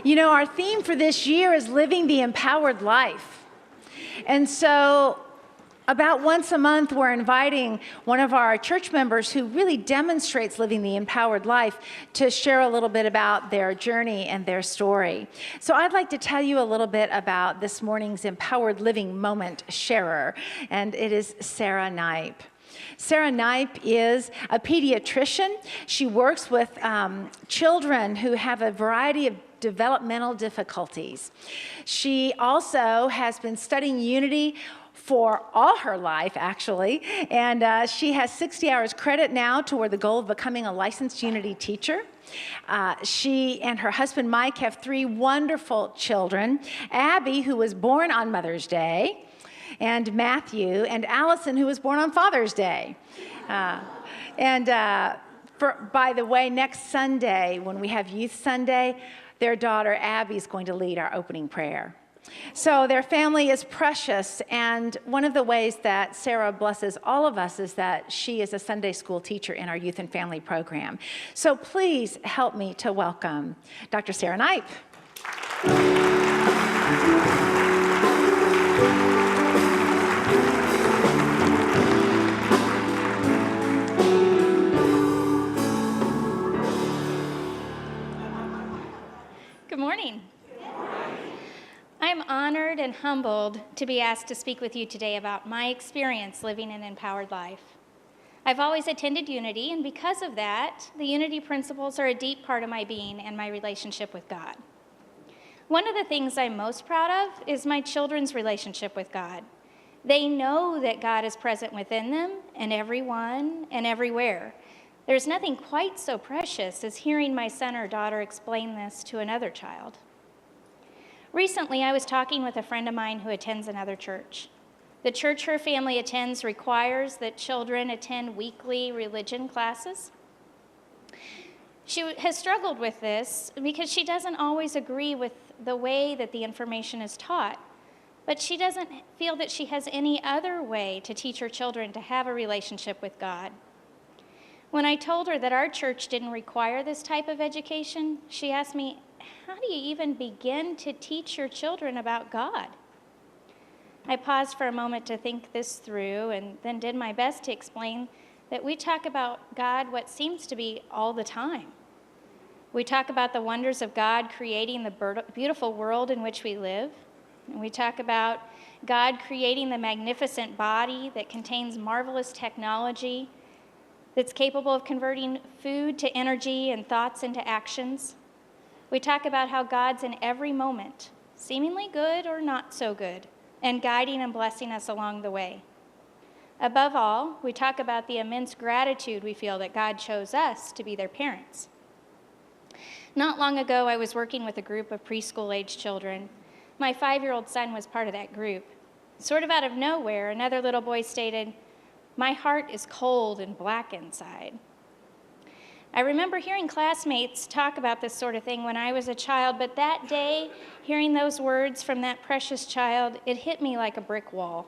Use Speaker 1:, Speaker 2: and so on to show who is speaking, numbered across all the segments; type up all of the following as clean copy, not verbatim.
Speaker 1: You know, our theme for this year is living the empowered life. And so about once a month, we're inviting one of our church members who really demonstrates living the empowered life to share a little bit about their journey and their story. So I'd like to tell you a little bit about this morning's Empowered Living Moment sharer, and it is Sarah Knipe. Sarah Knipe is a pediatrician. She works with children who have a variety of developmental difficulties. She also has been studying Unity for all her life, actually, and she has 60 hours credit now toward the goal of becoming a licensed Unity teacher. She and her husband Mike have 3 wonderful children: Abby, who was born on Mother's Day, and Matthew, and Allison, who was born on Father's Day. By the way, next Sunday, when we have Youth Sunday, their daughter Abby is going to lead our opening prayer. So their family is precious, and one of the ways that Sarah blesses all of us is that she is a Sunday school teacher in our youth and family program. So please help me to welcome Dr. Sarah Knipe.
Speaker 2: Good morning. I'm honored and humbled to be asked to speak with you today about my experience living an empowered life. I've always attended Unity, and because of that, the Unity principles are a deep part of my being and my relationship with God. One of the things I'm most proud of is my children's relationship with God. They know that God is present within them and everyone and everywhere. There's nothing quite so precious as hearing my son or daughter explain this to another child. Recently, I was talking with a friend of mine who attends another church. The church her family attends requires that children attend weekly religion classes. She has struggled with this because she doesn't always agree with the way that the information is taught, but she doesn't feel that she has any other way to teach her children to have a relationship with God. When I told her that our church didn't require this type of education, she asked me, "How do you even begin to teach your children about God?" I paused for a moment to think this through and then did my best to explain that we talk about God what seems to be all the time. We talk about the wonders of God creating the beautiful world in which we live. And we talk about God creating the magnificent body that contains marvelous technology that's capable of converting food to energy and thoughts into actions. We talk about how God's in every moment, seemingly good or not so good, and guiding and blessing us along the way. Above all, we talk about the immense gratitude we feel that God chose us to be their parents. Not long ago, I was working with a group of preschool-age children. My 5-year-old son was part of that group. Sort of out of nowhere, another little boy stated, "My heart is cold and black inside." I remember hearing classmates talk about this sort of thing when I was a child, but that day, hearing those words from that precious child, it hit me like a brick wall.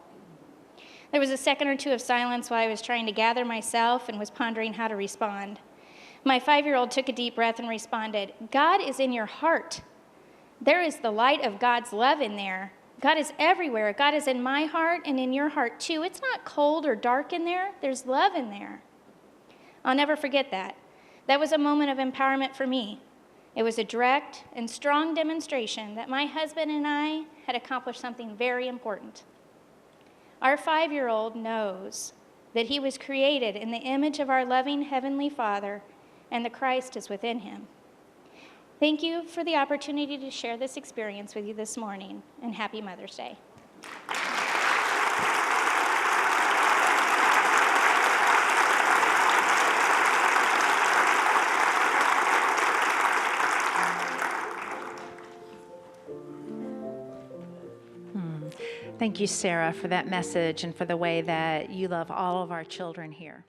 Speaker 2: There was a second or two of silence while I was trying to gather myself and was pondering how to respond. My 5-year-old took a deep breath and responded, "God is in your heart. There is the light of God's love in there. God is everywhere. God is in my heart and in your heart too. It's not cold or dark in there. There's love in there." I'll never forget that. That was a moment of empowerment for me. It was a direct and strong demonstration that my husband and I had accomplished something very important. Our 5-year-old knows that he was created in the image of our loving Heavenly Father, and the Christ is within him. Thank you for the opportunity to share this experience with you this morning, and happy Mother's Day.
Speaker 1: Thank you, Sarah, for that message and for the way that you love all of our children here.